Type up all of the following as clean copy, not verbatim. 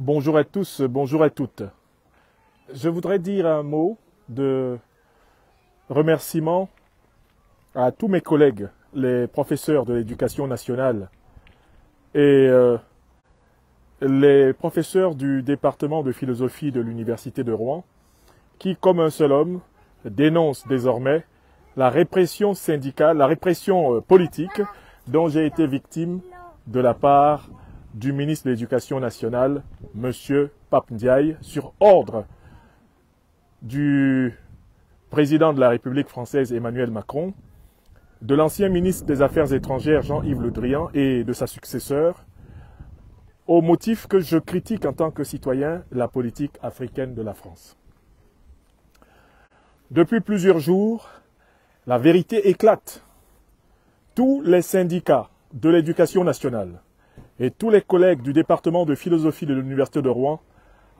Bonjour à tous, bonjour à toutes. Je voudrais dire un mot de remerciement à tous mes collègues, les professeurs de l'éducation nationale et les professeurs du département de philosophie de l'Université de Rouen, qui, comme un seul homme, dénoncent désormais la répression syndicale, la répression politique dont j'ai été victime de la part du ministre de l'Éducation nationale, M. Pape Ndiaye, sur ordre du président de la République française Emmanuel Macron, de l'ancien ministre des Affaires étrangères Jean-Yves Le Drian et de sa successeur, au motif que je critique en tant que citoyen la politique africaine de la France. Depuis plusieurs jours, la vérité éclate. Tous les syndicats de l'éducation nationale et tous les collègues du département de philosophie de l'Université de Rouen,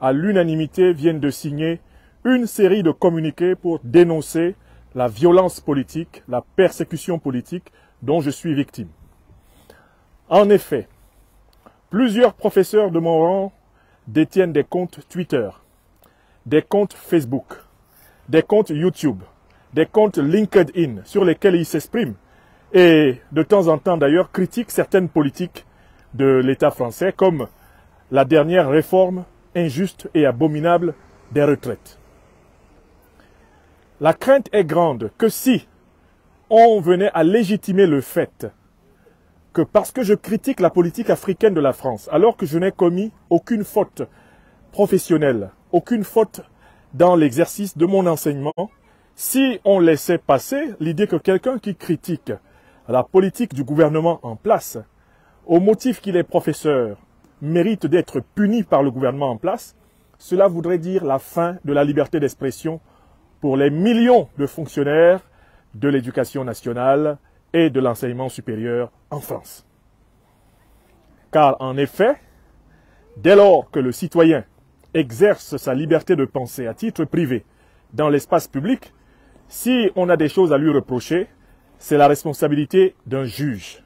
à l'unanimité, viennent de signer une série de communiqués pour dénoncer la violence politique, la persécution politique dont je suis victime. En effet, plusieurs professeurs de mon rang détiennent des comptes Twitter, des comptes Facebook, des comptes YouTube, des comptes LinkedIn sur lesquels ils s'expriment et de temps en temps d'ailleurs critiquent certaines politiques de l'État français comme la dernière réforme injuste et abominable des retraites. La crainte est grande que si on venait à légitimer le fait que parce que je critique la politique africaine de la France, alors que je n'ai commis aucune faute professionnelle, aucune faute dans l'exercice de mon enseignement, si on laissait passer l'idée que quelqu'un qui critique la politique du gouvernement en place, au motif qu'il est professeur, mérite d'être puni par le gouvernement en place, cela voudrait dire la fin de la liberté d'expression pour les millions de fonctionnaires de l'éducation nationale et de l'enseignement supérieur en France. Car en effet, dès lors que le citoyen exerce sa liberté de penser à titre privé dans l'espace public, si on a des choses à lui reprocher, c'est la responsabilité d'un juge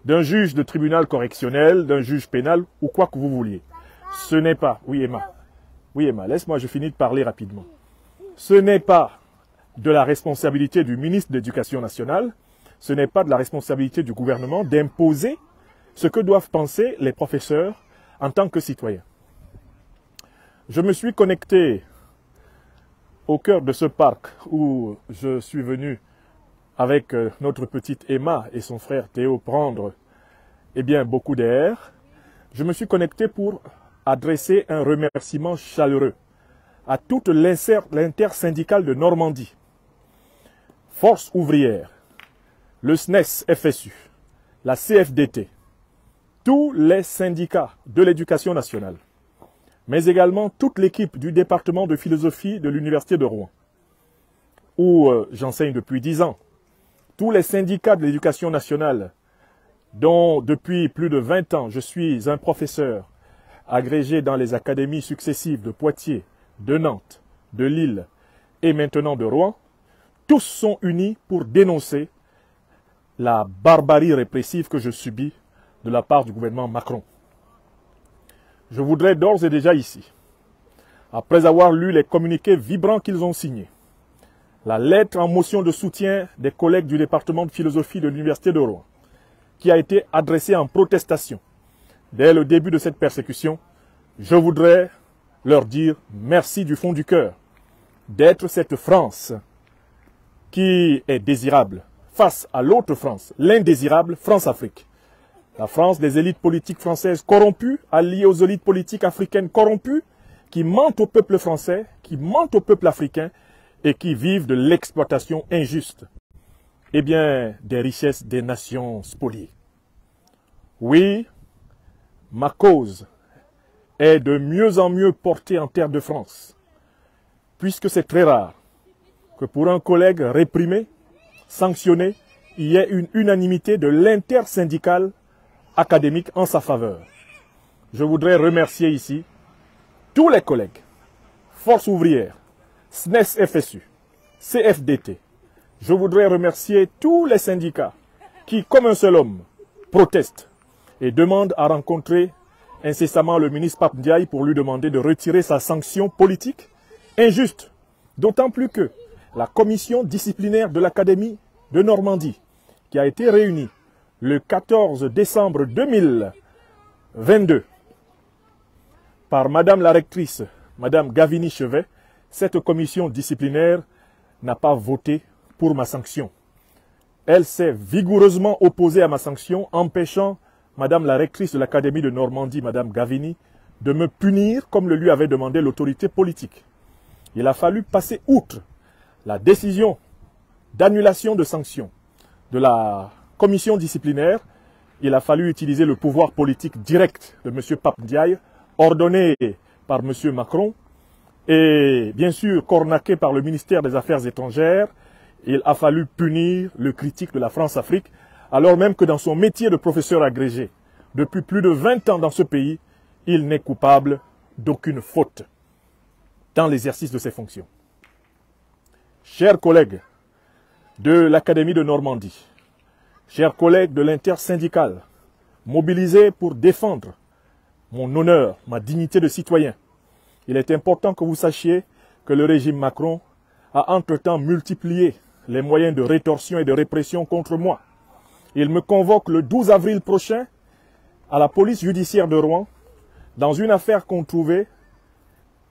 de tribunal correctionnel, d'un juge pénal ou quoi que vous vouliez. Ce n'est pas... Oui, Emma, laisse-moi, je finis de parler rapidement. Ce n'est pas de la responsabilité du ministre de l'Éducation nationale, ce n'est pas de la responsabilité du gouvernement d'imposer ce que doivent penser les professeurs en tant que citoyens. Je me suis connecté au cœur de ce parc où je suis venu avec notre petite Emma et son frère Théo prendre beaucoup d'air. Je me suis connecté pour adresser un remerciement chaleureux à toute l'intersyndicale de Normandie, Force ouvrière, le SNES-FSU, la CFDT, tous les syndicats de l'éducation nationale, mais également toute l'équipe du département de philosophie de l'Université de Rouen, où j'enseigne depuis 10 ans, tous les syndicats de l'éducation nationale, dont depuis plus de 20 ans, je suis un professeur agrégé dans les académies successives de Poitiers, de Nantes, de Lille et maintenant de Rouen, tous sont unis pour dénoncer la barbarie répressive que je subis de la part du gouvernement Macron. Je voudrais d'ores et déjà ici, après avoir lu les communiqués vibrants qu'ils ont signés, la lettre en motion de soutien des collègues du département de philosophie de l'Université de Rouen, qui a été adressée en protestation dès le début de cette persécution, je voudrais leur dire merci du fond du cœur d'être cette France qui est désirable face à l'autre France, l'indésirable France-Afrique. La France des élites politiques françaises corrompues, alliées aux élites politiques africaines corrompues, qui mentent au peuple français, qui mentent au peuple africain, et qui vivent de l'exploitation injuste, des richesses des nations spoliées. Oui, ma cause est de mieux en mieux portée en terre de France, puisque c'est très rare que pour un collègue réprimé, sanctionné, il y ait une unanimité de l'intersyndicale académique en sa faveur. Je voudrais remercier ici tous les collègues, Force ouvrière, SNES-FSU, CFDT. Je voudrais remercier tous les syndicats qui, comme un seul homme, protestent et demandent à rencontrer incessamment le ministre Pape Ndiaye pour lui demander de retirer sa sanction politique injuste. D'autant plus que la commission disciplinaire de l'Académie de Normandie, qui a été réunie le 14 décembre 2022 par Madame la rectrice, Madame Gavini Chevet, cette commission disciplinaire n'a pas voté pour ma sanction. Elle s'est vigoureusement opposée à ma sanction, empêchant Madame la rectrice de l'Académie de Normandie, Madame Gavini, de me punir comme le lui avait demandé l'autorité politique. Il a fallu passer outre la décision d'annulation de sanctions de la commission disciplinaire. Il a fallu utiliser le pouvoir politique direct de M. Pape Ndiaye, ordonné par M. Macron, et bien sûr cornaqué par le ministère des Affaires étrangères. Il a fallu punir le critique de la France-Afrique, alors même que dans son métier de professeur agrégé, depuis plus de 20 ans dans ce pays, il n'est coupable d'aucune faute dans l'exercice de ses fonctions. Chers collègues de l'Académie de Normandie, chers collègues de l'intersyndicale, mobilisés pour défendre mon honneur, ma dignité de citoyen, il est important que vous sachiez que le régime Macron a entre-temps multiplié les moyens de rétorsion et de répression contre moi. Il me convoque le 12 avril prochain à la police judiciaire de Rouen dans une affaire qu'on trouvait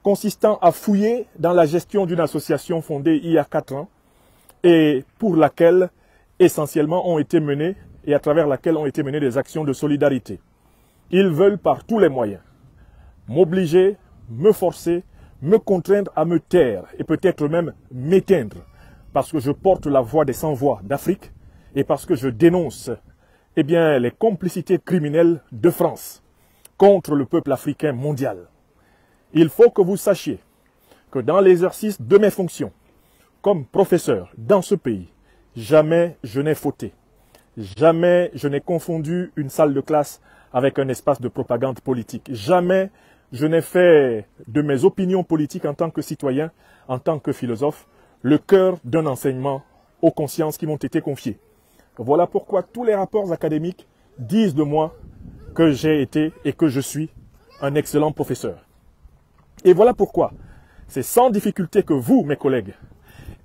consistant à fouiller dans la gestion d'une association fondée il y a 4 ans et pour laquelle essentiellement ont été menées et à travers laquelle ont été menées des actions de solidarité. Ils veulent par tous les moyens m'obliger, me forcer, me contraindre à me taire et peut-être même m'éteindre parce que je porte la voix des sans-voix d'Afrique et parce que je dénonce les complicités criminelles de France contre le peuple africain mondial. Il faut que vous sachiez que dans l'exercice de mes fonctions comme professeur dans ce pays, jamais je n'ai fauté. Jamais je n'ai confondu une salle de classe avec un espace de propagande politique. Jamais je n'ai fait de mes opinions politiques en tant que citoyen, en tant que philosophe, le cœur d'un enseignement aux consciences qui m'ont été confiées. Voilà pourquoi tous les rapports académiques disent de moi que j'ai été et que je suis un excellent professeur. Et voilà pourquoi c'est sans difficulté que vous, mes collègues,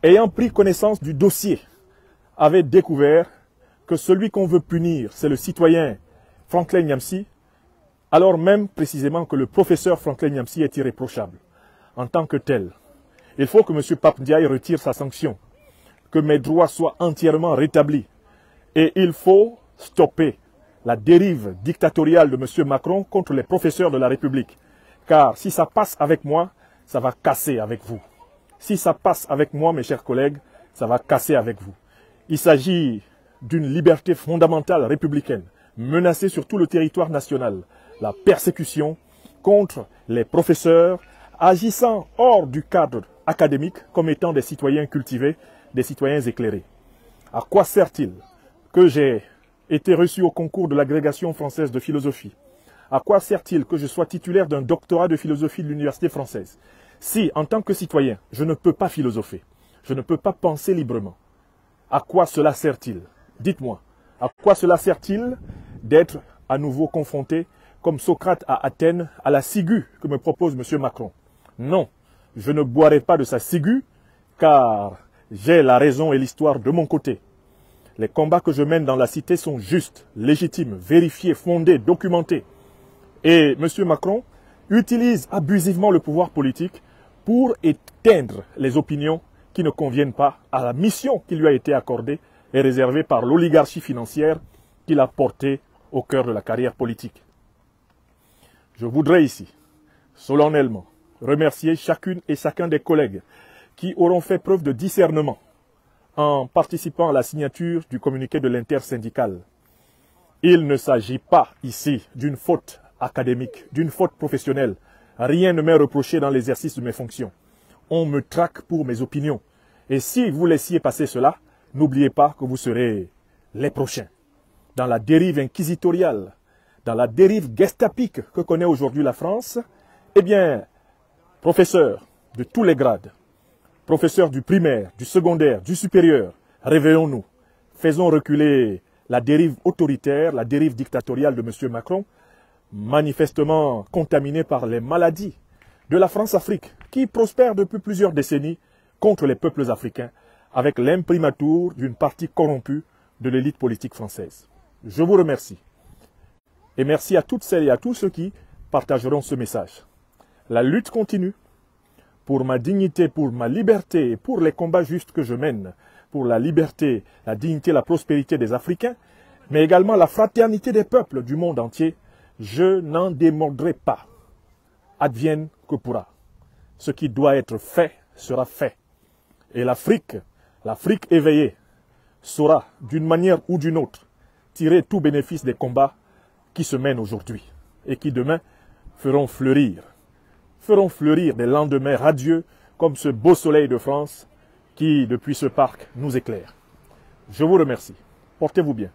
ayant pris connaissance du dossier, avez découvert que celui qu'on veut punir, c'est le citoyen Franklin Nyamsi, alors même précisément que le professeur Franklin Nyamsi est irréprochable. En tant que tel, il faut que M. Pape Ndiaye retire sa sanction, que mes droits soient entièrement rétablis. Et il faut stopper la dérive dictatoriale de M. Macron contre les professeurs de la République. Car si ça passe avec moi, ça va casser avec vous. Si ça passe avec moi, mes chers collègues, ça va casser avec vous. Il s'agit d'une liberté fondamentale républicaine, menacée sur tout le territoire national. La persécution contre les professeurs agissant hors du cadre académique comme étant des citoyens cultivés, des citoyens éclairés. À quoi sert-il que j'ai été reçu au concours de l'agrégation française de philosophie? À quoi sert-il que je sois titulaire d'un doctorat de philosophie de l'université française? Si, en tant que citoyen, je ne peux pas philosopher, je ne peux pas penser librement, à quoi cela sert-il? Dites-moi, à quoi cela sert-il d'être à nouveau confronté, comme Socrate à Athènes, à la ciguë que me propose M. Macron? Non, je ne boirai pas de sa ciguë, car j'ai la raison et l'histoire de mon côté. Les combats que je mène dans la cité sont justes, légitimes, vérifiés, fondés, documentés. Et M. Macron utilise abusivement le pouvoir politique pour éteindre les opinions qui ne conviennent pas à la mission qui lui a été accordée et réservée par l'oligarchie financière qu'il a portée au cœur de la carrière politique. Je voudrais ici, solennellement, remercier chacune et chacun des collègues qui auront fait preuve de discernement en participant à la signature du communiqué de l'intersyndicale. Il ne s'agit pas ici d'une faute académique, d'une faute professionnelle. Rien ne m'est reproché dans l'exercice de mes fonctions. On me traque pour mes opinions. Et si vous laissiez passer cela, n'oubliez pas que vous serez les prochains. Dans la dérive inquisitoriale, dans la dérive gestapique que connaît aujourd'hui la France, eh bien, professeurs de tous les grades, professeurs du primaire, du secondaire, du supérieur, réveillons-nous. Faisons reculer la dérive autoritaire, la dérive dictatoriale de M. Macron, manifestement contaminés par les maladies de la France-Afrique, qui prospère depuis plusieurs décennies contre les peuples africains, avec l'imprimatur d'une partie corrompue de l'élite politique française. Je vous remercie. Et merci à toutes celles et à tous ceux qui partageront ce message. La lutte continue pour ma dignité, pour ma liberté et pour les combats justes que je mène, pour la liberté, la dignité, la prospérité des Africains, mais également la fraternité des peuples du monde entier. Je n'en démordrai pas. Advienne que pourra. Ce qui doit être fait sera fait. Et l'Afrique éveillée, saura d'une manière ou d'une autre tirer tout bénéfice des combats qui se mènent aujourd'hui et qui demain feront fleurir des lendemains radieux comme ce beau soleil de France qui, depuis ce parc, nous éclaire. Je vous remercie. Portez-vous bien.